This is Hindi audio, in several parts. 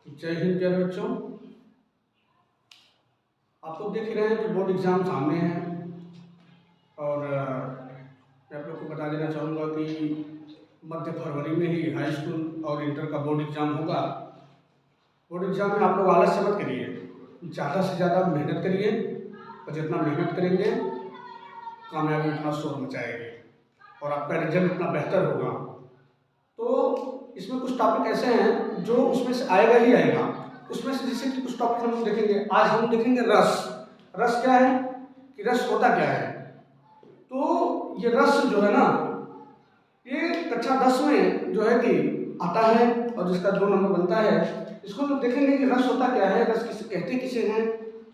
जय हिंद प्यारे बच्चों। आप लोग देख ही रहे हैं कि बोर्ड एग्ज़ाम सामने है और मैं आप लोग को बता देना चाहूँगा कि मध्य फरवरी में ही हाई स्कूल और इंटर का बोर्ड एग्ज़ाम होगा। बोर्ड एग्ज़ाम में आप लोग आलस से मत करिए, ज़्यादा से ज़्यादा मेहनत करिए और जितना मेहनत करेंगे कामयाबी उतना शोर मचाएगी और आपका रिजल्ट उतना बेहतर होगा। तो इसमें कुछ टॉपिक ऐसे हैं जो उसमें से आएगा ही आएगा। उसमें से जैसे कि कुछ टॉपिक हम देखेंगे, आज हम देखेंगे रस। रस क्या है कि रस होता क्या है। तो ये रस जो है ना, ये कक्षा 10 में जो है कि आता है और जिसका 2 नंबर बनता है। इसको हम देखेंगे कि रस होता क्या है, रस किसे कहते किसे हैं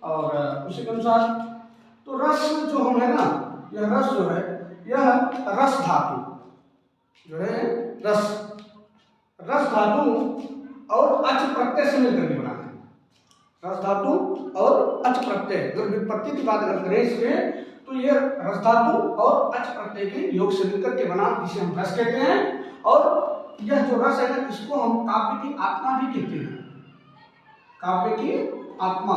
और उसी के अनुसार। तो रस जो हम है ना, यह रस जो है, यह रस धातु जो है, रस रस धातु और अच प्रत्यय से मिलकर के बना है। रस धातु और अच प्रत्यय, अगर व्युत्पत्ति की बात अगर करें इसमें, तो ये रस धातु और अच प्रत्यय के योग से मिलकर के बना, जिसे हम रस कहते हैं। और यह जो रस है ना, इसको हम काव्य की आत्मा भी कहते हैं। काव्य की आत्मा,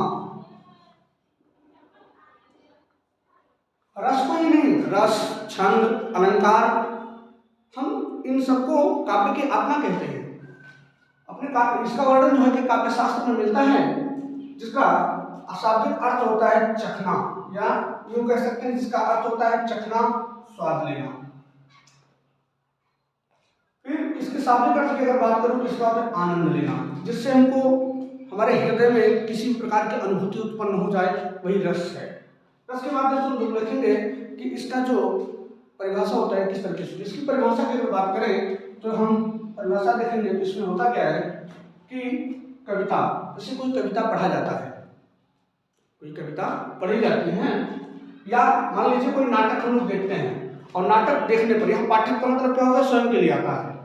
रस को ही नहीं, रस, छंद, अलंकार, हम इन सबको काव्य की आत्मा कहते हैं। अपने काव्य, इसका वर्णन जो है कि काव्य शास्त्र में मिलता है, जिसका अशाब्दिक अर्थ होता है चखना, या यूं कह सकते हैं जिसका अर्थ होता है चखना, स्वाद लेना। फिर इसके शाब्दिक अर्थ की अगर बात करूं तो इसका अर्थ है आनंद लेना, जिससे हमको हमारे हृदय में किसी प्रकार की अनुभूति उत्पन्न हो जाए, वही रस है। रस के बाद हम लोग देखेंगे कि इसका जो परिभाषा होता है किस तरीके से। इसकी परिभाषा की अगर बात करें तो हम परिभाषा देखेंगे तो इसमें होता क्या है कि कविता, जैसे कोई कविता पढ़ा जाता है, कोई कविता पढ़ी जाती है, या मान लीजिए कोई नाटक हम लोग देखते हैं और नाटक देखने पर, यहाँ पाठक का मतलब क्या होगा, स्वयं के लिए आता है।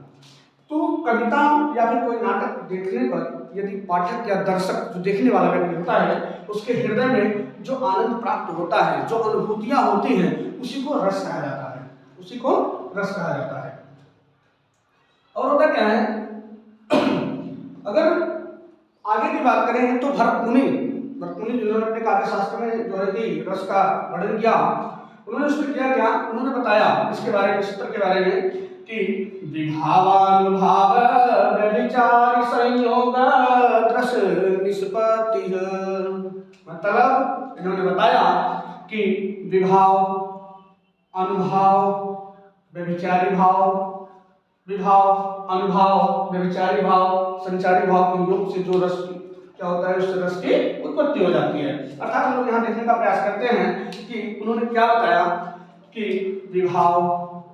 तो कविता या फिर कोई नाटक देखने पर यदि पाठक या दर्शक जो देखने वाला व्यक्ति होता है, उसके हृदय में जो आनंद प्राप्त होता है, जो अनुभूतियां होती हैं, उसी को रस कहा जाता है, उसी को रस कहा जाता है। और होता क्या है, अगर आगे की बात करें तो भरत मुनि जिन्होंने अपने काव्य शास्त्र में जो है कि रस का वर्णन किया, उन्होंने उसमें क्या क्या उन्होंने बताया इसके बारे में, चित्र के बारे में, कि विभावानुभाव व्यभिचारी संयोग रस निष्पत्ति। मतलब इन्होंने बताया कि विभाव, अनुभाव, व्यभिचारी भाव, विभाव, अनुभाव, व्यभिचारी भाव, संचारी भाव के योग से जो रस क्या होता है, उस रस की उत्पत्ति हो जाती है। अर्थात हम लोग यहाँ देखने का प्रयास करते हैं कि उन्होंने क्या बताया कि विभाव,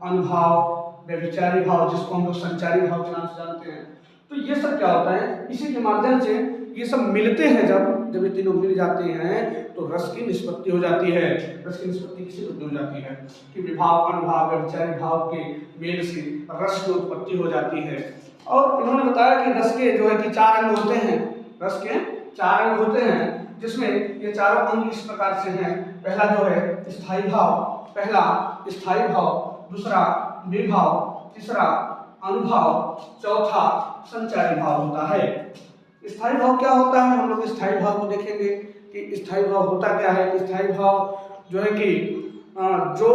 अनुभाव, व्यभिचारी भाव, जिसको हम लोग संचारी भाव के नाम से जानते हैं, तो ये सब क्या होता है, इसी के माध्यम से ये सब मिलते हैं। जब ये तीनों मिल जाते हैं तो रस की निष्पत्ति हो जाती है। रस की निष्पत्ति किसी रूप में हो जाती है कि विभाव, अनुभाव, व्यभिचारी भाव के मेल से रस की उत्पत्ति हो जाती है। और इन्होंने बताया कि रस के जो है कि 4 अंग होते हैं, रस के 4 अंग होते हैं, जिसमें ये चारों अंग इस प्रकार से हैं। पहला जो है स्थायी भाव, पहला स्थायी भाव, दूसरा विभाव, तीसरा अनुभाव, चौथा संचारी भाव होता है। स्थायी भाव क्या होता है, हम लोग स्थायी भाव को देखेंगे कि स्थायी भाव होता क्या है। स्थायी भाव जो है कि जो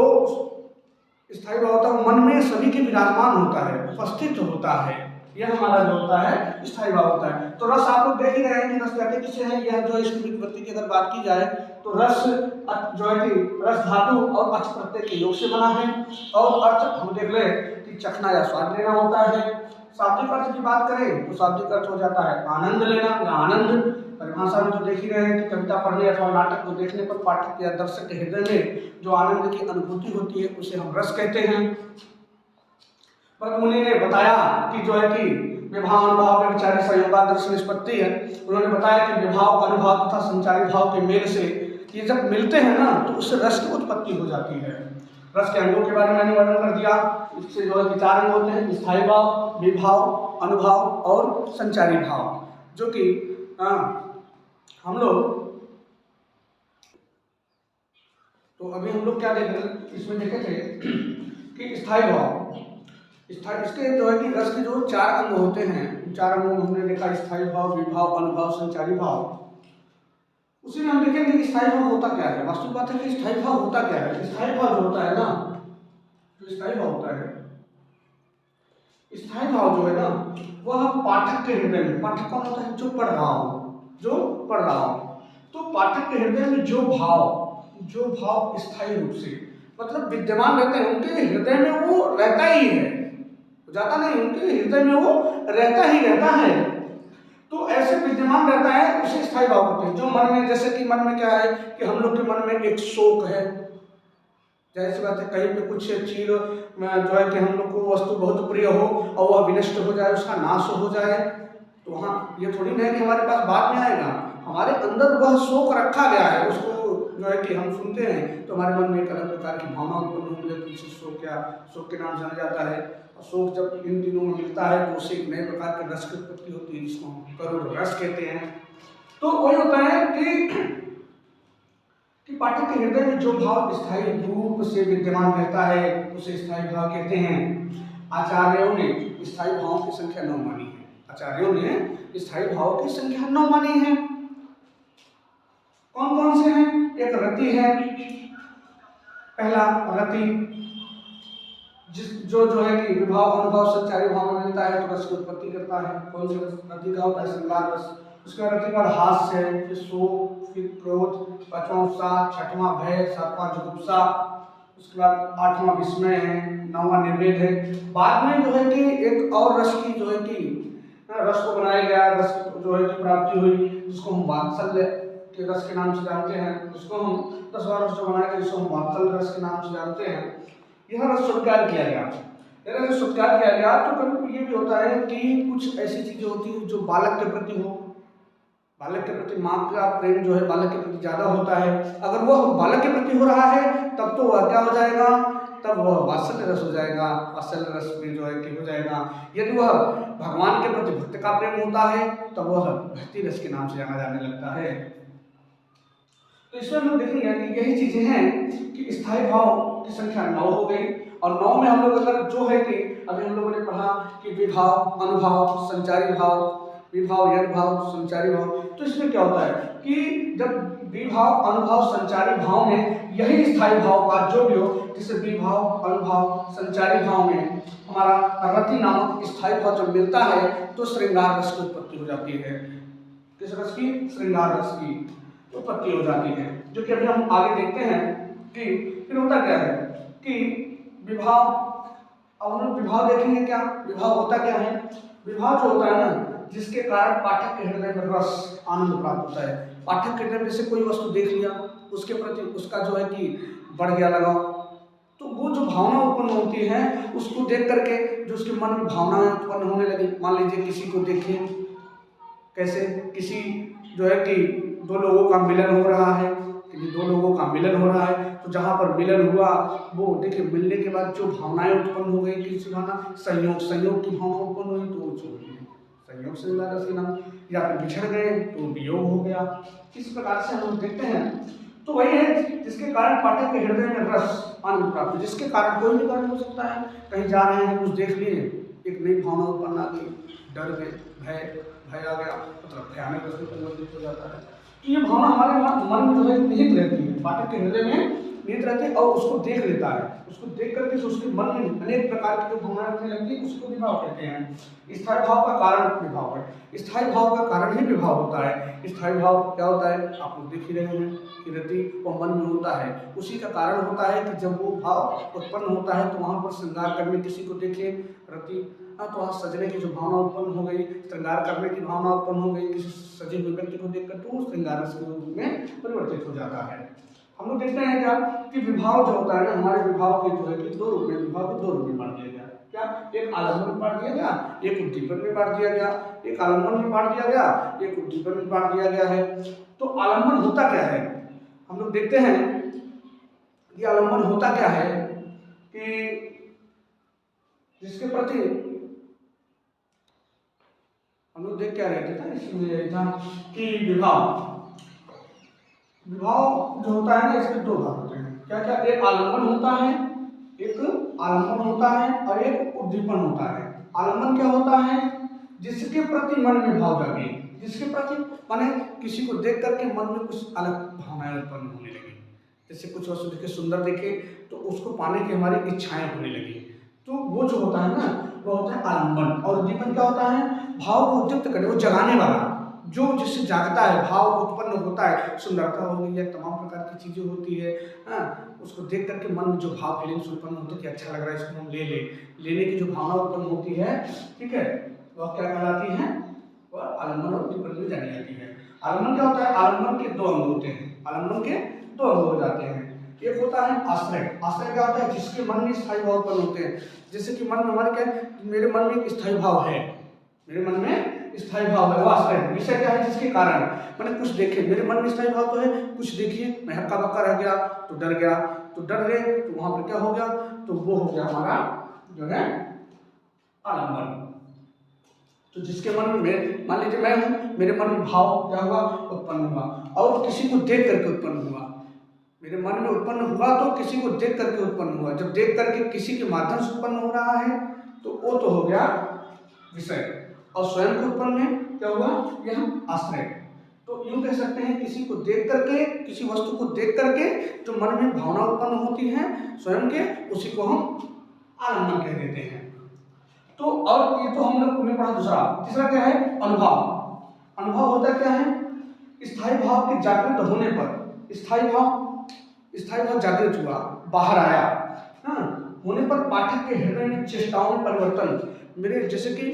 स्थायी भाव होता है मन में सभी के विराजमान होता है, उपस्थित होता है, यह हमारा जो होता है स्थायी भाव होता है। तो रस आप लोग देख ही रहे हैं कि रस कहते किसे हैं। यह जो इसकी व्युत्पत्ति की अगर बात की जाए तो रस जो है कि रस धातु और अच प्रत्यय के योग से बना है, और अर्थ हम देख ले कि चखना या स्वाद लेना होता है। शाब्दिक अर्थ की बात करें तो शाब्दिक अर्थ हो जाता है आनंद लेना या आनंद। परिभाषा में तो देख ही रहे हैं कि कविता पढ़ने अथवा नाटक को देखने पर पाठक या दर्शक के हृदय में जो आनंद की अनुभूति होती है, उसे हम रस कहते हैं। भरत मुनि ने बताया कि जो है कि विभाव, अनुभाव, व्यभिचारी संयोग रस निष्पत्ति है। उन्होंने बताया कि विभाव, अनुभाव तथा संचारी भाव के मेल से ये जब मिलते हैं ना, तो उससे रस की उत्पत्ति हो जाती है। रस के अंगों के बारे में मैंने वर्णन कर दिया। इससे जो है कि 4 अंग होते हैं, स्थायी भाव, विभाव, अनुभाव और संचारी भाव, जो कि हम लोग, तो अभी हम लोग क्या देख रहे हैं, इसमें देखे थे कि स्थायी भाव, स्थायी, इसके जो है कि रस के जो 4 अंग होते हैं, 4 अंगों में हमने देखा स्थायी भाव, विभाव, अनुभाव, संचारी भाव। उसी में हम देखेंगे कि स्थायी भाव होता क्या है। वास्तविक बात है कि स्थायी भाव होता क्या है। स्थायी भाव जो होता है ना, जो स्थायी भाव होता है, स्थायी भाव जो है ना, वह पाठक के हृदय में, पाठक कौन होता है, जो पढ़ रहा हो, जो पढ़ रहा हो, तो पाठक के हृदय में जो भाव स्थायी रूप से मतलब विद्यमान रहते हैं, उनके हृदय में वो रहता ही है, जाता नहीं, उनके हृदय में वो रहता ही रहता है। तो ऐसे विद्यमान रहता है, उसे स्थायी भाव कहते हैं। जो मन में, जैसे कि मन में क्या है कि हम लोग के मन में एक शोक है, जाहिर सी बात है, कहीं पे कुछ चीज जो है कि हम लोग को वस्तु बहुत प्रिय हो और वह विनष्ट हो जाए, उसका नाश हो जाए, तो वहाँ ये थोड़ी नहीं है कि हमारे पास बाद में आएगा, हमारे अंदर वह शोक रखा गया है, उसको जो है कि हम सुनते हैं तो हमारे मन में एक अलग प्रकार की भावना उत्पन्न होती है, जिसे शोक के नाम जाना जाता है। और शोक जब इन दिनों में मिलता है तो उससे एक नए प्रकार के रस की उत्पत्ति होती है, जिसको हम करुण रस कहते हैं। तो वही होता है कि पाठक के हृदय में जो भाव स्थायी रूप से विद्यमान रहता है, उसे स्थायी भाव कहते हैं। आचार्यों ने स्थायी भावों की संख्या 9 मानी है। आचार्यों ने स्थायी भाव की संख्या 9 मानी है। कौन कौन से हैं? एक रति है, पहला रति, जो है कि विभाव, अनुभाव, संचारी भाव में मिलता है तो रस की उत्पत्ति करता है। कौन से रति का होता है? श्रृंगार रस। उसके रति पर हास्य है, फिर शोक, फिर क्रोध, 5वां उत्साह, 6वां भय, 7वां जुगुप्सा, उसके बाद 8वां विस्मय है, 9वां निर्वेद है। बाद में जो है कि एक और रस की जो है कि रस को बनाया गया, रस जो है कि प्राप्ति हुई, जिसको हम वात्सल्य के रस के नाम से जानते हैं। उसको हम 10वां रस जो बनाया गया, जिसको हम वात्सल्य रस के नाम से जानते हैं। यह रस स्वीकार किया गया। यह रस स्वीकार किया गया तो कभी ये भी होता है कि कुछ ऐसी चीजें होती हैं जो बालक के प्रति हो, बालक के प्रति माँ का प्रेम जो है बालक के प्रति ज्यादा होता है। अगर वह बालक के प्रति हो रहा है तब तो वह क्या हो जाएगा, तब वह वात्सल्य रस हो जाएगा, वात्सल्य रस में जो है कि हो जाएगा। यदि वह भगवान के प्रति भक्त का प्रेम होता है तब वह भक्ति रस के नाम से जाना जाने लगता है। तो इसमें हम देखेंगे कि यही चीजें हैं कि स्थायी भाव की संख्या 9 हो गई, और 9 में हम लोग अगर जो है कि अभी हम लोगों ने पढ़ा कि विभाव, अनुभाव, संचारी भाव, विभाव, यन भाव, संचारी भाव। तो इसमें क्या होता है कि जब विभाव, अनुभाव, संचारी भाव में यही स्थायी भाव का जो भी हो, जैसे विभाव, अनुभाव, संचारी भाव में हमारा रति नामक स्थायी भाव जब मिलता है तो श्रृंगार रस की उत्पत्ति हो जाती है। किस रस की? श्रृंगार रस की उत्पत्ति हो जाती है, जो कि अभी हम आगे देखते हैं कि फिर होता क्या है कि विभाव, अब हम लोग विभाव देखेंगे। क्या विभाव होता क्या है? विभाव जो होता है ना, जिसके कारण पाठक के हृदय में रस, आनंद प्राप्त होता है। पाठक के हृदय में से कोई वस्तु देख लिया, उसके प्रति उसका जो है कि बढ़ गया लगाव, तो वो जो भावना उत्पन्न होती है उसको देख करके जो उसके मन में भावनाएं उत्पन्न होने लगी। मान लीजिए किसी को देखिए, कैसे किसी जो है कि दो लोगों का मिलन हो रहा है, कि दो लोगों का मिलन हो रहा है, तो जहाँ पर मिलन हुआ वो देखिए मिलने के बाद जो भावनाएं उत्पन्न हो गई, किसी भावना संयोग की भावना उत्पन्न हुई तो वो संयोग से रस के नाम, या फिर बिछड़ गए तो वियोग हो गया। इस प्रकार से हम देखते हैं। तो वही है जिसके कारण पाठक के हृदय में रस, आनंद प्राप्त, जिसके कारण कोई भी कारण हो सकता है। कहीं जा रहे हैं, कुछ देख लिए, एक नई भावना उत्पन्न आ गई, डर गए, भय आ गया, मतलब भयानक रस में परिवर्तित हो जाता है। तो ये भावना हमारे मन में जो है निहित रहती है, पाठक के हृदय में निहित रहती है, और उसको देख लेता है। उसको देख करके उसके मन में अनेक प्रकार की जो भावनाएं रखने लगती है, उसको विभाव कहते हैं। स्थायी भाव का कारण विभाव है, स्थायी भाव का कारण ही विभाव होता है। स्थायी भाव क्या होता है? आप लोग देख ही रहे हैं कि रति वो मन में होता है, उसी का कारण होता है कि जब वो भाव उत्पन्न होता है तो वहाँ पर श्रृंगार करने किसी को देखे रति, तो वहाँ सजने की जो भावना उत्पन्न हो गई, श्रृंगार करने की भावना उत्पन्न हो गई, किसी सजे हुए व्यक्ति को देखकर तो वो श्रृंगार रस के रूप में परिवर्तित हो जाता है। हम लोग देखते हैं क्या कि विभाव जो होता है ना, हमारे विभाव के जो है कि 2 रूप में, विभाव को 2 रूप में बांट दिया गया। क्या? एक आलम्बन में बांट दिया गया, एक उद्दीपन में बांट दिया गया। एक आलम्बन में बांट दिया गया, एक उद्दीपन में बांट दिया गया है। तो आलम्बन होता क्या है? हम लोग देखते हैं कि आलम्बन होता क्या है कि जिसके प्रति हम लोग देख क्या रहे थे, इसमें यही था कि विभाव जो होता है ना, इसके 2 भाग होते हैं। क्या क्या? एक आलम्बन होता है, एक आलम्बन होता है और एक उद्दीपन होता है। आलम्बन क्या होता है? जिसके प्रति मन में भाव जागे, जिसके प्रति माने किसी को देख करके मन में कुछ अलग भावनाएं उत्पन्न होने लगी, जैसे कुछ वस्तु देखे, सुंदर देखे तो उसको पाने की हमारी इच्छाएं होने लगी, तो वो जो होता है ना वो होता है आलम्बन। और उद्दीपन क्या होता है? भाव को उद्दीप्त करने, वो जगाने वाला, जो जिससे जागता है, भाव उत्पन्न होता है, सुंदरता हो गई या तमाम प्रकार की चीजें होती है, उसको देख करके मन में जो भाव फीलिंग्स उत्पन्न होते हैं कि अच्छा लग रहा है, इसको हम लेने की जो भावना उत्पन्न होती है, ठीक है, वह क्या कहलाती है? वह आलम्बन और उद्दीपन में जानी जाती है। आलम्बन क्या होता है? आलम्बन के दो अंग होते हैं, आलम्बन के दो अंग हो जाते हैं। एक होता है आश्रय। आश्रय क्या होता है? जिसके मन में स्थायी भाव उत्पन्न होते हैं, जैसे कि मन में हमारे क्या है, मेरे मन में एक स्थायी भाव है, मेरे मन में स्थायी भाव है, वो आश्रय है। विषय क्या है? जिसके कारण मैंने कुछ देखे, मेरे मन में स्थायी भाव तो है, कुछ देखिए मैं हक्का बक्का रह गया तो डर गया, तो डर गए तो वहां पर क्या हो गया, तो वो हो गया हमारा जो है आलम्बन। तो जिसके मन में, मान लीजिए मैं हूं, मेरे मन में भाव क्या हुआ? उत्पन्न हुआ, और किसी को देख करके उत्पन्न हुआ, मेरे मन में उत्पन्न हुआ तो किसी को देख करके उत्पन्न हुआ। जब देख करके किसी के माध्यम से उत्पन्न हो रहा है तो वो तो हो गया विषय, और स्वयं को उत्पन्न में क्या हुआ? यह आश्रय। तो यूं कह सकते हैं, किसी को देख करके, किसी वस्तु को देख करके जो मन में भावना उत्पन्न होती है स्वयं के, उसी को हम आलम्बन कह देते हैं। तो और ये तो हम लोग ने पढ़ा। दूसरा, तीसरा क्या है? अनुभव। अनुभव होता क्या है? स्थायी भाव के जागृत होने पर, स्थायी भाव जागृत हुआ, बाहर आया, होने पर पाठक के हृदय में चेष्टाओं में परिवर्तन। मेरे जैसे कि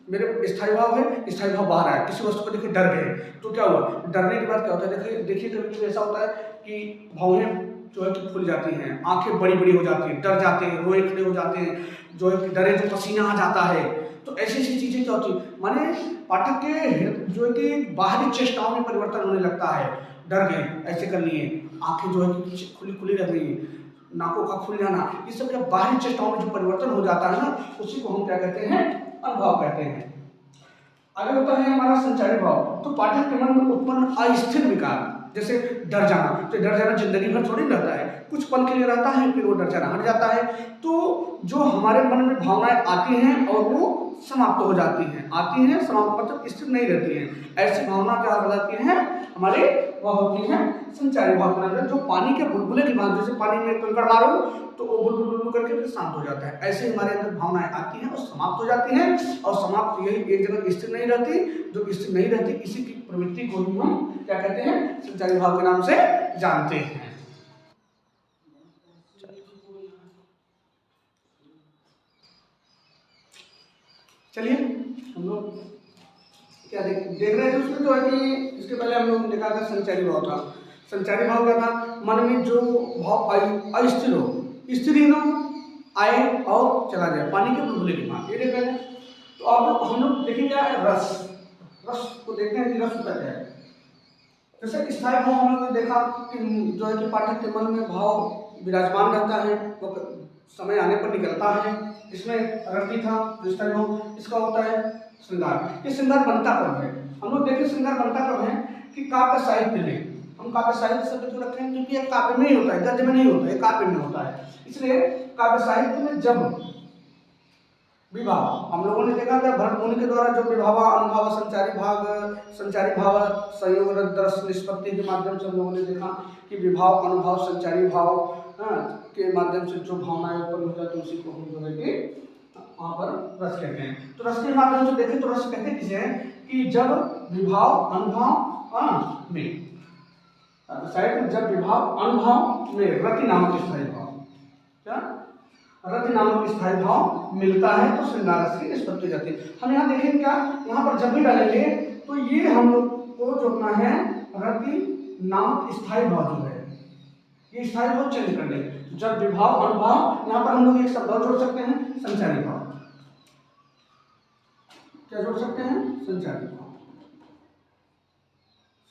मेरे स्थायी भाव है, स्थायी भाव बाहर आया, किसी वस्तु को देखे डर गए, तो क्या हुआ? डरने के बाद क्या होता है? देखिए कभी कभी ऐसा होता है कि भावें जो है कि फूल जाती हैं, आंखें बड़ी बड़ी हो जाती हैं, डर जाते हैं, रोए खड़े हो जाते हैं, जो है कि डरे तो पसीना आ जाता है। तो ऐसी ऐसी चीजें क्या होती है? माने पाठक के जो है कि बाहरी चेष्टाओं में परिवर्तन होने लगता है, डर गए, ऐसे कर लिए, आंखें जो है कि खुली खुली रह गई, नाकों का खुल जाना, ये सब क्या बाहरी चेष्टाओं में जो परिवर्तन हो जाता है ना, उसी को हम क्या कहते हैं? अनुभव कहते हैं। आगे होता है हमारा संचारी भाव। तो पाठक के मन में उत्पन्न अस्थिर विकार, जैसे डर जाना, तो डर जाना जिंदगी भर थोड़ी रहता है, कुछ पल के लिए रहता है, फिर वो डर जाना हट जाता है। तो जो हमारे मन में भावनाएं आती हैं और वो समाप्त हो जाती हैं, आती हैं समाप्त, मतलब स्थिर नहीं रहती हैं, ऐसी भावना क्या हो जाती है हमारे? वह होती है संचारी भावना, जो पानी के बुलबुले की भांति, जैसे पानी में कंकड़ मारो तो वो बुलबुल बुलबुल करके फिर शांत हो जाता है, ऐसे हमारे अंदर भावनाएं आती हैं और समाप्त हो जाती हैं। और समाप्त यही एक जगह स्थिर नहीं रहती, जो स्थिर नहीं रहती इसी की प्रवृत्ति को ही हम क्या कहते हैं? संचारी भाव के नाम से जानते हैं। चलिए हम लोग क्या देख रहे थे उसमें, तो है कि इसके पहले हम लोग देखा था संचारी भाव था। संचारी भाव क्या था? मन में जो भाव अस्थिर हो, स्थिर ही ना आए और चला जाए, पानी के बुलबुले की भांति, ये देख रहे हैं। तो अब हम लोग देखेंगे रस, रस को देखते हैं कि रस होता क्या है। जैसे स्थायी भाव हम लोग ने देखा कि जो है कि पाठक के मन में भाव विराजमान रहता है, वो समय आने पर निकलता है। इसमें रति था जो स्थायी भाव, इसका होता है श्रृंगार। ये श्रृंगार बनता कब है? हम लोग देखें श्रृंगार बनता कब है कि काव्य साहित्य में, हम काव्य साहित्य शब्द क्यों रखे हैं? क्योंकि ये काव्य में ही होता है, गद्य में नहीं होता है, काव्य में होता है। इसलिए काव्य साहित्य में जब विवाह, हम लोगों ने देखा था भरत मुनि के द्वारा जो विभाव अनुभव संचारी भाव संयोग रस निष्पत्ति के माध्यम से हम लोगों ने देखा कि विभाव अनुभव संचारी भाव के माध्यम से जो भावनाएं उत्पन्न हो जाती है उसी को हम जो है कि वहाँ पर रस कहते हैं। तो रस के माध्यम से देखें तो रस कहते किसे हैं? कि जब विभाव अनुभव में, साइड में जब विभाव अनुभव में रति नामक स्थायी भाव, क्या रति नामक स्थायी भाव मिलता है तो श्रृंगार रस की निष्पत्ति हो जाती है। हम यहाँ देखेंगे क्या, यहाँ पर जब भी डालेंगे तो ये हम लोग को जोड़ना है रति नामक स्थायी भाव जो है, ये स्थायी भाव चेंज कर लेंगे। जब विभाव अनुभव, यहाँ पर हम लोग एक शब्द और जोड़ सकते हैं, संचारी भाव। क्या जोड़ सकते हैं? संचारी भाव,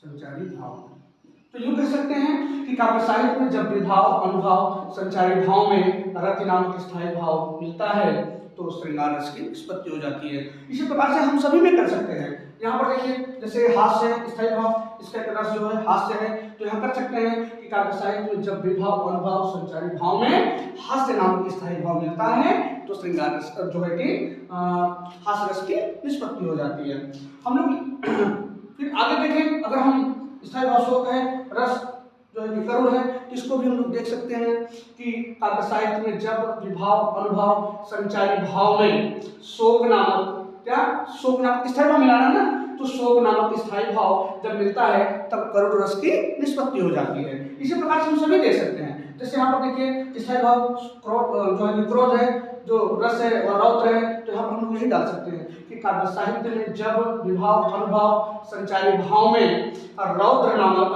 संचारी भाव। तो यूं कह सकते हैं कि काव्य साहित्य में जब विभाव अनुभव संचारी भाव में रति नामक स्थायी भाव मिलता है तो श्रृंगार रस की निष्पत्ति हो जाती है। इसी प्रकार से हम सभी में कर सकते हैं। यहाँ पर देखिए जैसे हास्य है स्थायी भाव, इसका एक रस जो है हास्य है, तो यहाँ कर सकते हैं कि काव्य साहित्य में जब विभाव अनुभाव संचारी भाव में हास्य नामक स्थायी भाव मिलता है तो श्रृंगार रस जो है कि हास्य रस की निष्पत्ति हो जाती है। हम लोग फिर आगे देखें, अगर हम स्थायी भाव शोक है, रस जो है कि करुण है, इसको भी हम लोग देख सकते हैं कि काव्य साहित्य में जब विभाव अनुभाव संचारी भाव में शोक नामक क्या शोक नामक स्थायी भाव मिलाना है ना, तो शोक नामक स्थायी भाव जब मिलता है तब करुण रस की निष्पत्ति हो जाती है। इसी प्रकार से हम सभी देख सकते हैं, जैसे यहाँ पर देखिए स्थायी भाव जो है क्रोध है, जो रस है और रौद्र है, तो यहाँ पर हम लोग यही डाल सकते हैं कि काव्य साहित्य में जब विभाव अनुभाव संचारी भाव में रौद्र नामक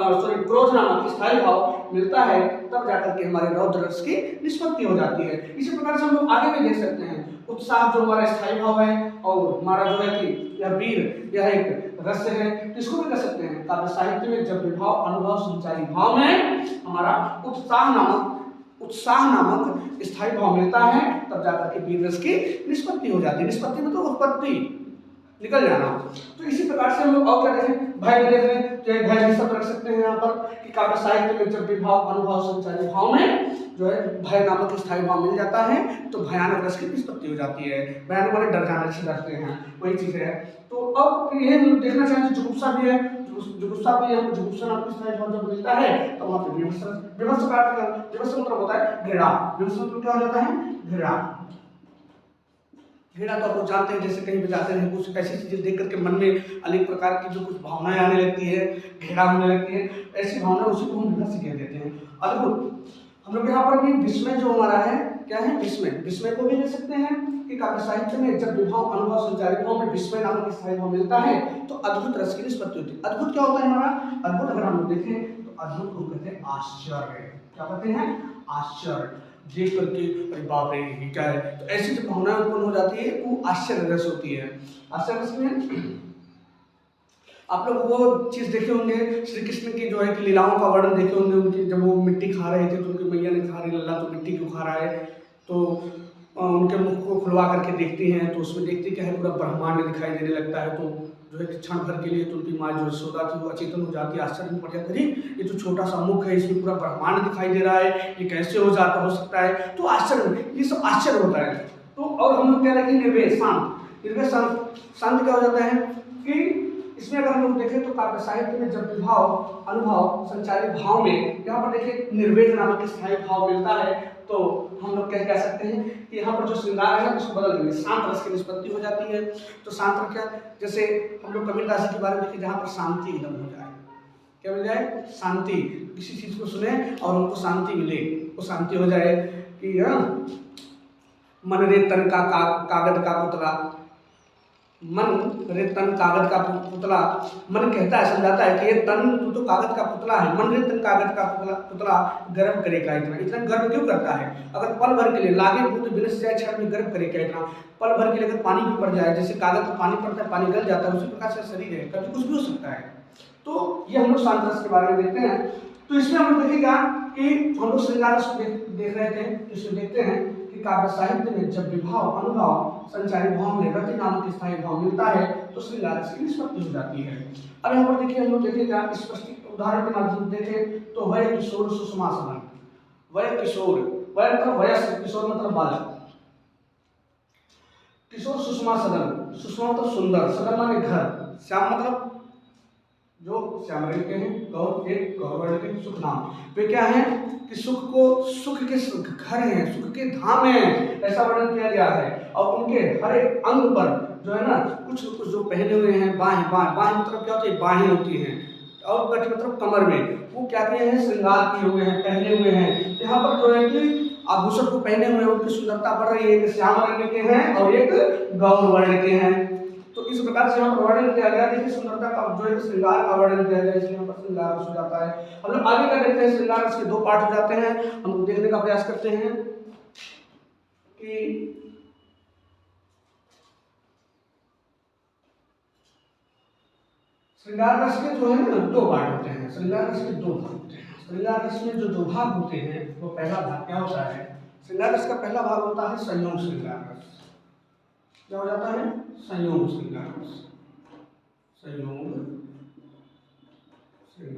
क्रोध नामक स्थायी भाव मिलता है तब जाकर के हमारे रौद्र रस की निष्पत्ति हो जाती है। इसी प्रकार से हम लोग आगे भी देख सकते हैं, उत्साह जो हमारा स्थायी भाव है और हमारा जो है कि यह वीर यह एक रस है, तो इसको भी कर सकते हैं काव्य साहित्य में जब विभाव अनुभाव संचारी भाव में हमारा उत्साह नामक स्थायी भाव मिलता है तब जाकर के वीर रस की निष्पत्ति हो जाती है। निष्पत्ति में तो उत्पत्ति निकल जाना। तो इसी प्रकार से हम लोग और क्या देखें, भय में देख रहे हैं, तो भय भी सब रख सकते हैं यहाँ पर कि काव्य साहित्य में जब विभाव अनुभाव संचारी भाव में जो है भय नामक स्थायी भाव मिल जाता है तो भयानक रस की निष्पत्ति हो जाती है। भयानक वाले डर जाने से डरते हैं, वही चीज है। तो अब ये देखना चाहिए जुगुप्सा भी है, जुगुप्सा भी है, जुगुप्सा नामक स्थायी भाव जब मिलता है तो वहाँ पे विभत्स मतलब होता है घृणा, विभत्स मतलब क्या हो जाता है घृणा। घृणा तो आप लोग जानते हैं, जैसे कहीं भी जाते हैं कुछ ऐसी चीजें देख करके मन में अनेक प्रकार की जो कुछ भावनाएं आने लगती है, घृणा होने लगती है, ऐसी भावना उसी को हम विभत्स कह देते हैं। अद्भुत हम लोग यहाँ पर भी विस्मय जो हमारा है क्या है, विस्मय को भी ले सकते हैं कि काव्य साहित्य में जब विभाव अनुभाव संचारी भाव में विस्मय नामक स्थायी भाव मिलता है तो अद्भुत रस की निष्पत्ति होती है। अद्भुत क्या होता है हमारा, अद्भुत अगर हम लोग देखें तो अद्भुत को कहते हैं आश्चर्य। क्या कहते हैं, आश्चर्य। देख करके अरे बाप रे ये क्या है, तो ऐसी जो भावना उत्पन्न हो जाती है वो आश्चर्य रस होती है। आश्चर्य रस में आप लोग वो चीज देखे होंगे श्री कृष्ण की जो है कि लीलाओं का वर्णन देखे होंगे, उनकी जब वो मिट्टी खा रहे थे तो उनकी मैया ने कहा लल्ला तो मिट्टी क्यों खा रहा है, तो उनके मुख को खुलवा करके देखती हैं तो उसमें देखती क्या है पूरा ब्रह्मांड दिखाई देने लगता है। तो जो है क्षण भर के लिए तो उनकी माँ जो यशोदा थी वो अचेतन हो जाती है, आश्चर्य में पड़ जाती है, ये तो छोटा सा मुख है इसमें पूरा ब्रह्मांड दिखाई दे रहा है, ये कैसे हो सकता है, तो आश्चर्य, ये सब आश्चर्य होता है। तो और हम लोग क्या रखें, निर्वेद शांत क्या हो जाता है कि इसमें अगर हम लोग देखें तो काव्य साहित्य में जब विभाव अनुभाव संचारी भाव में यहाँ पर देखिए निर्वेद नामक स्थायी भाव मिलता है तो हम लोग क्या कह सकते हैं कि यहाँ पर जो श्रृंगार है उसको बदल देंगे, शांत रस की निष्पत्ति हो जाती है। तो शांत रस क्या, जैसे हम लोग कबीर दास के बारे में देखिए जहाँ पर शांति एकदम हो जाए, क्या मिल जाए, शांति। किसी चीज को सुने और उनको शांति मिले, वो शांति हो जाए कि मन रे तन का कागज का पुतला, मन रे तन कागज का पुतला, मन कहता है समझाता है कि ये तन तो कागज का पुतला है, मन रे तन कागज का पुतला गर्व करेगा इतना गर्व क्यों करता है, अगर पल भर के लिए लागे भूत विनश जाए क्षण में गर्व करेगा इतना, पल भर के लिए अगर पानी भी पड़ जाए, जैसे कागज पर पानी पड़ता है पानी गल जाता है उसी प्रकार से शरीर है कभी कुछ भी हो सकता है। तो ये हम लोग शांत रस के बारे में देखते हैं। तो इसमें हम लोग देखेगा कि हम लोग श्रृंगार रस देख रहे थे, इसमें देखते हैं कि काव्य साहित्य में जब विभाव अनुभाव संचारी भाव में रति नामक स्थायी भाव मिलता है तो श्रृंगार रस की निष्पत्ति हो जाती है। अब यहाँ पर देखिए हम लोग देखेगा स्पष्ट उदाहरण के माध्यम से देखें तो वय किशोर सुषमा सदन, वय किशोर, वय मतलब वयस्क, किशोर मतलब बालक, किशोर सुषमा सदन, सुषमा मतलब सुंदर, सदन माने घर, श्याम मतलब जो श्याम रंग के हैं, गौर एक गौर वर्ण के सुख नाम, वे क्या है कि सुख के घर हैं, सुख के धाम हैं, ऐसा वर्णन किया गया है। और उनके हर एक अंग पर जो है ना कुछ जो पहने हुए हैं, बाहें मतलब क्या होती है, बाहें होती हैं, और गठ मतलब कमर में वो क्या किए हैं, श्रृंगार किए हुए हैं, पहने हुए हैं। यहाँ पर जो है कि आभूषण को पहने हुए उनकी सुंदरता बढ़ रही है, एक श्याम रंग के हैं और एक गौर वर्ण के हैं। तो इस प्रकार से यहाँ पर वर्णन किया गया, देखिए सुंदरता का जो है श्रृंगार का वर्णन किया गया, इसलिए यहाँ पर श्रृंगार रस हो जाता है। हम लोग आगे क्या देखते हैं, श्रृंगार रस के दो पार्ट हो जाते हैं, हम लोग देखने का प्रयास करते हैं कि श्रृंगार रस के जो है ना दो पार्ट होते हैं, श्रृंगार रस के दो भाग होते हैं। श्रृंगार रस में जो दो भाग होते हैं वो पहला भाग क्या होता है, श्रृंगार रस का पहला भाग होता है संयोग श्रृंगार रस। क्या हो जाता है, संयोग श्रृंगार रस,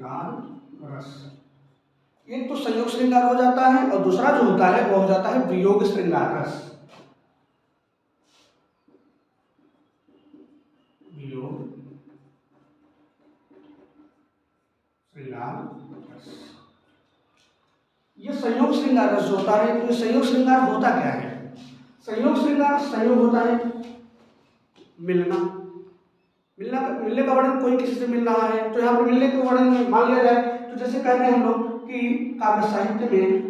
श्रृंगार रस। एक तो संयोग श्रृंगार हो जाता है और दूसरा जो होता है वो हो जाता है वियोग श्रृंगार रस। वियोग श्रृंगार रस, ये संयोग श्रृंगार रस होता है। तो संयोग श्रृंगार होता क्या है? संयोग श्रृंगार, संयोग होता है मिलना, मिलने का वर्णन, कोई किसी से मिल रहा है तो यहाँ पर मिलने के वर्णन में मान लिया जाए तो जैसे कहते हैं हम लोग कि काव्य साहित्य में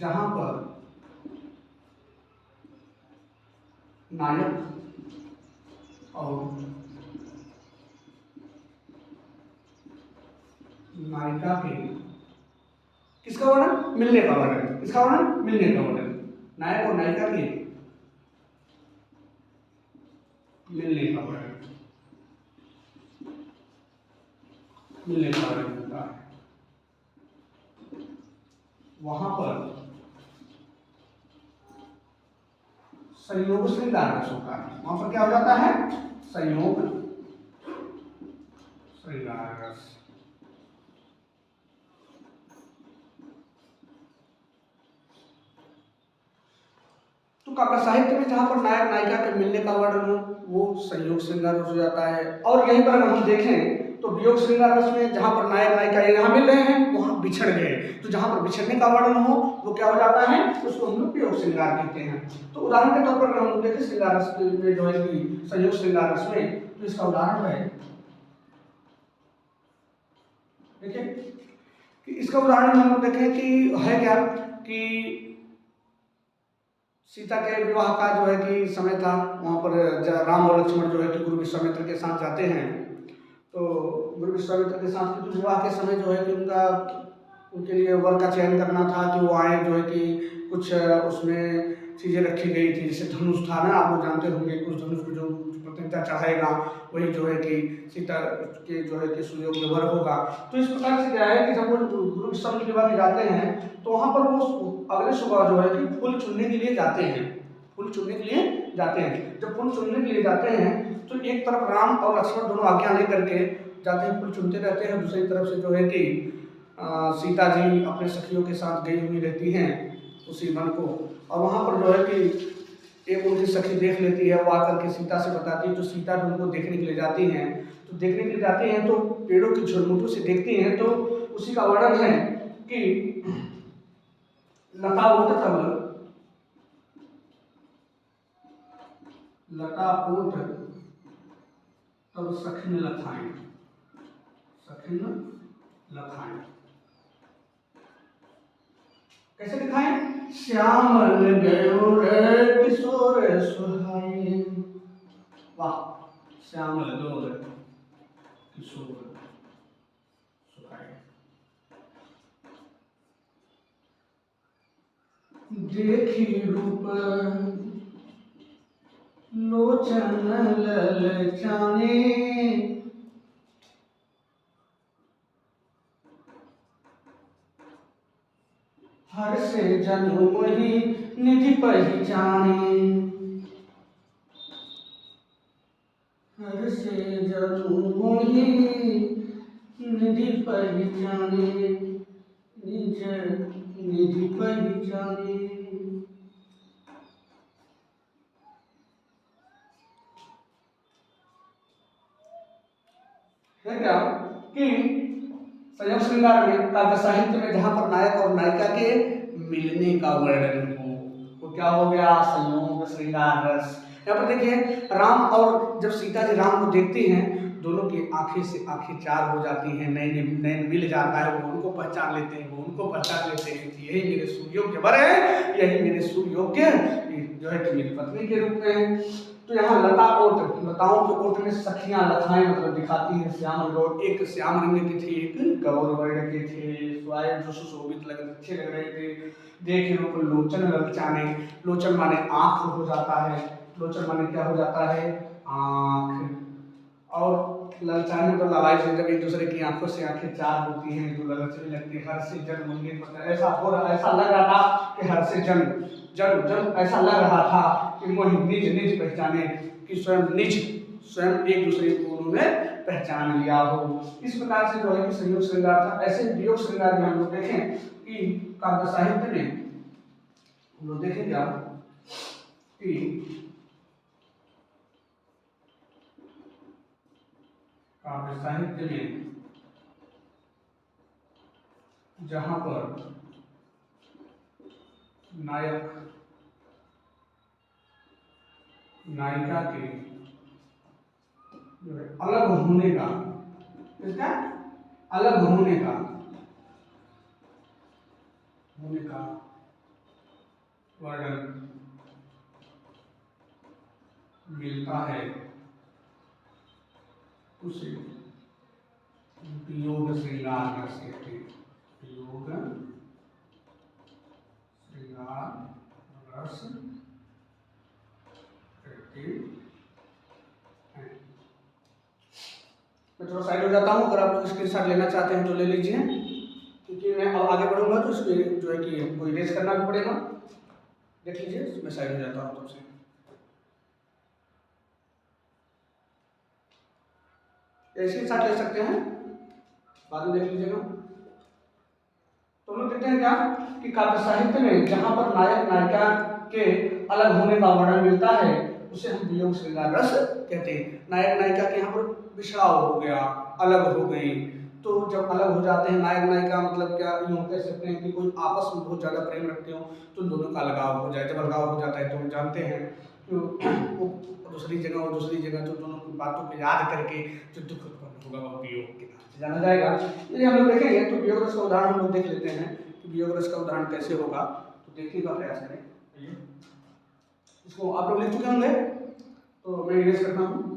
जहां पर नायक और नायिका के किसका वर्णन? मिलने का वर्णन। किसका वर्णन? मिलने का वर्णन। नायक और नायिका के मिलने का वर्णन, मिलने का वर्णन होता है, वहां पर संयोग श्रृंगार रस होता है। वहां पर क्या हो जाता है? संयोग श्रृंगार रस। तो काव्य साहित्य में जहां पर नायक नायिका के मिलने का वर्णन हो वो संयोग श्रृंगार रस हो जाता है। और यहीं पर अगर हम देखें तो वियोग श्रृंगार रस में जहां पर नायक नायिका यहाँ मिल रहे हैं वहां बिछड़ गए, तो जहां पर बिछड़ने का वर्णन हो वो क्या हो जाता है? उसको हम लोग वियोग श्रृंगार कहते हैं। तो उदाहरण के तौर पर अगर हम लोग देखें श्रृंगार रस में जो है कि संयोग श्रृंगार रस में, तो इसका उदाहरण है, देखिए कि इसका उदाहरण हम लोग देखें कि है क्या कि सीता के विवाह का जो है कि समय था, वहाँ पर राम और लक्ष्मण जो है कि गुरु विश्वामित्र के साथ जाते हैं। तो गुरु विश्वामित्र के साथ तो विवाह के समय जो है कि उनके लिए वर का चयन करना था कि वो आए, जो है कि कुछ उसमें चीज़ें रखी गई थी, जैसे धनुष था ना, आप लोग जानते होंगे, कुछ धनुष को जो प्रतिनिधिता चढ़ाएगा वही जो है कि सीता के जो है कि सुयोग्य वर होगा। तो इस प्रकार से क्या है कि जब वो गुरु विश्वामित्र के विवाह जाते हैं तो वहाँ पर वो अगले सुबह जो है कि फूल चुनने के लिए जाते हैं, फूल चुनने के लिए जाते हैं। जब फूल चुनने के लिए जाते हैं तो एक तरफ राम और लक्ष्मण दोनों आज्ञा लेकर के जाते हैं, फूल चुनते रहते हैं, दूसरी तरफ से जो है कि सीता जी अपने सखियों के साथ गई हुई रहती हैं उसी वन को। और वहाँ पर जो है कि एक उनकी सखी देख लेती है, वो आकर के सीता से बताती है, तो सीता भी उनको देखने के लिए जाती हैं। तो देखने के लिए जाती हैं तो पेड़ों की झुरमुटों से देखती हैं, तो उसी का वर्णन है कि लता ओट तब सखिन लखाएं, सखिन लखाएं। कैसे दिखाएं? श्यामल गयो रे किशोर सुहाए, वाह, श्यामल गयो रे किशोर सुहाए। देखी रूप लोचन ललचाने, हर से जनु मोहि निधि पहचाने, हर से जनु मोहि निधि पहचाने, निज निधि पहचाने। है क्या कि संयोग श्रृंगार में, काव्य साहित्य में जहां पर नायक और नायिका के मिलने का वर्णन हो तो क्या हो गया? संयोग श्रृंगार रस। यहाँ पर देखिए राम और जब सीता जी राम को देखती हैं दोनों की आंखें से आंखें चार हो जाती हैं, नैन मिल जाता है, वो उनको पहचान लेते हैं, वो उनको पहचान लेते हैं कि यही मेरे सुयोग्य वर है, यही मेरे सुयोग्य जो है कि मेरी पत्नी के रूप में है। तो यहाँ लता ओट, लताओं के ओट में सखियां लखाएं मतलब दिखाती है। श्याम गौर, एक श्याम रंग की थी, एक गौर वर्ण के थे, स्वाय जो सुशोभित लग अच्छे लग रहे थे। देखे रूप लोचन ललचाने, लोचन माने आंख हो जाता है, लोचन माने क्या हो जाता है? आंख। और ललचाने तो ललाई से जब एक दूसरे की आंखों से आंखें चार होती हैं जो ललचने लगती है। हर से जन मुंगे, ऐसा हो रहा, ऐसा लग रहा था कि हर से जन जब ऐसा लग रहा था कि वही निज निज पहचाने, कि स्वयं एक दूसरे को उन्होंने पहचान लिया हो। इस प्रकार से जो है कि संयोग श्रृंगार था। ऐसे वियोग श्रृंगार में हम लोग देखें कि काव्य साहित्य में हम लोग देखेंगे आप कि काव्य साहित्य में जहां पर नायक नायिका के जो है अलग होने का, इसका अलग होने का वर्णन मिलता है, उसे वियोग श्रृंगार रस कहते हैं। वियोग श्रृंगार रस कहते हैं। मैं थोड़ा साइड हो जाता हूँ, अगर आप लोग स्क्रीनशॉट लेना चाहते हैं तो ले लीजिए, क्योंकि मैं अब आगे बढ़ूंगा तो इसमें जो है कि हमको इरेज करना भी पड़ेगा। देख लीजिए, मैं साइड हो जाता हूँ तुमसे। स्क्रीनशॉट ले सकते हैं, बाद में देख लीजिएगा। तो हम लोग देखते हैं क्या कि काव्य साहित्य में जहां पर नायक नायिका के अलग होने का वर्णन मिलता है, उसे हम वियोग श्रृंगार रस कहते हैं। नायक नायिका के यहाँ पर बिछड़ाव हो गया, अलग हो गई। तो जब अलग हो जाते हैं नायक नायिका, मतलब क्या यूँ कह सकते हैं कि कोई आपस में बहुत ज़्यादा प्रेम रखते हो तो दोनों का अलगाव हो जाए। जब अलगाव हो जाता है तो हम जानते हैं कि वो दूसरी जगह तो दोनों की बातों को याद करके जो दुख उत्पन्न होगा वह वियोग के नाम से जाना जाएगा। यदि हम लोग देखेंगे तो वियोग रस का उदाहरण हम लोग देख लेते हैं कि वियोग रस का उदाहरण कैसे होगा, तो देखने का प्रयास करें। इसको आप लोग लिख चुके होंगे तो मैं इरेज करता हूँ।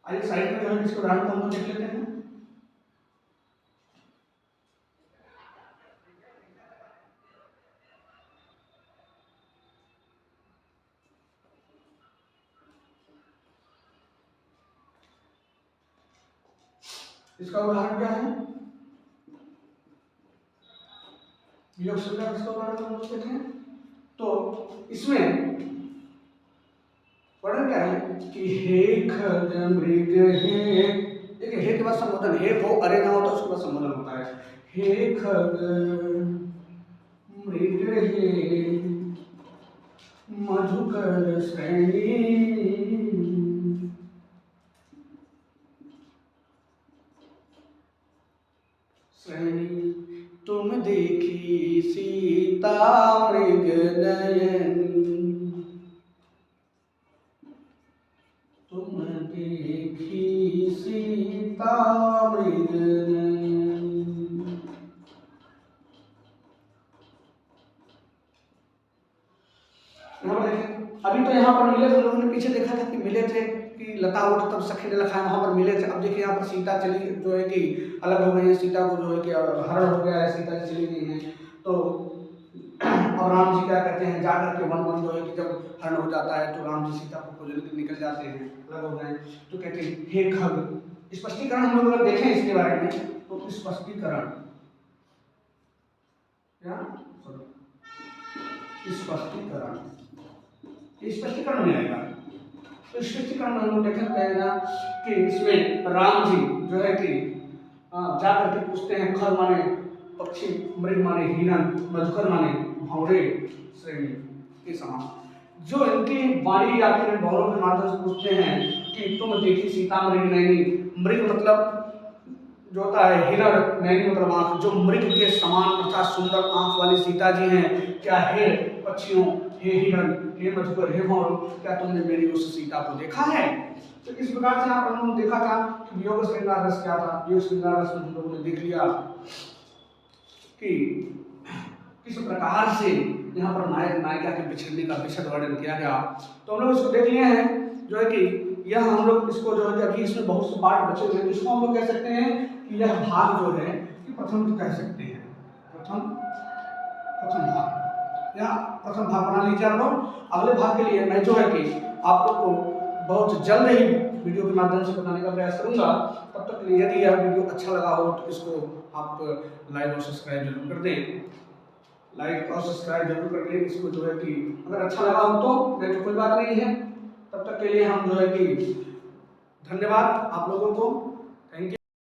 आइए साइड में जो है इसको उदाहरण को हम लोग देख लेते हैं। इसका उदाहरण क्या है? वियोग श्रृंगार इसका उदाहरण हम लोग देखें तो इसमें वर्णन क्या है कि हे खग मृग हे, देखिए हे के बाद संबोधन, हे हो अरे ना होता उसके बाद संबोधन होता है। हे खग मृग हे मधुकर श्रेणी, तुम देखी सीता मृग नयन, तुम देखी सीता मृग नयन। अभी तो यहाँ पर मिले थे, लोगों ने पीछे देखा था कि मिले थे कि लता उठ तब सखी ने लखा, वहाँ पर मिले थे। अब देखिए यहाँ पर सीता चली जो है कि अलग हो गई है, सीता को जो है कि हरण हो गया है, सीता चली गई है। तो और राम जी क्या कहते हैं, जाकर के वन जो है कि जब हरण हो जाता है तो राम जी सीता को खोजने के निकल जाते हैं, अलग हो गए। तो कहते हैं हे खग, स्पष्टीकरण हम लोग अगर देखें इसके बारे में तो स्पष्टीकरण स्पष्टीकरण में आएगा। तो स्पष्टीकरण में हम लोग देख सकते हैं ना कि इसमें राम जी जो है कि जाकर के पूछते हैं, खर माने पक्षी, मृग माने हिरण, मधुकर माने भौरे श्रेणी के समान। जो इनकी वाणी या फिर भौरों के माध्यम से पूछते हैं कि तुम देखी सीता मृग नैनी, मृग मतलब जो होता है हिरण, नैनी मतलब आंख, जो मृग के समान अर्थात सुंदर आंख वाली सीता जी हैं। क्या हे पक्षियों, हे हिरण, हे मधुकर, हे भौरों, क्या तुमने मेरी उस सीता को देखा है? तो इस प्रकार से यहाँ पर हमने देखा था कि वियोग श्रृंगार रस क्या था। वियोग श्रृंगार रस में हम लोगों ने देख लिया कि किस प्रकार से यहाँ पर नायक नायिका के बिछड़ने का विशद वर्णन किया गया। तो हम लोग इसको देख लिए हैं जो है कि यह हम लोग इसको जो है कि अभी इसमें बहुत से पार्ट बचे हुए हैं, इसको हम लोग कह सकते हैं कि यह भाग जो है कि प्रथम कह सकते हैं, प्रथम भाग या प्रथम भाग बना लीजिए आप लोग। अगले भाग के लिए मैं जो है कि आप लोग को बहुत जल्द ही वीडियो के माध्यम से बताने का प्रयास करूंगा। तब तक यदि यह वीडियो अच्छा लगा हो तो इसको आप लाइक और सब्सक्राइब जरूर कर दें। लाइक और सब्सक्राइब जरूर करके इसको जो है कि अगर अच्छा लगा हो तो, नहीं तो कोई बात नहीं है। तब तक के लिए हम जो है कि धन्यवाद आप लोगों को।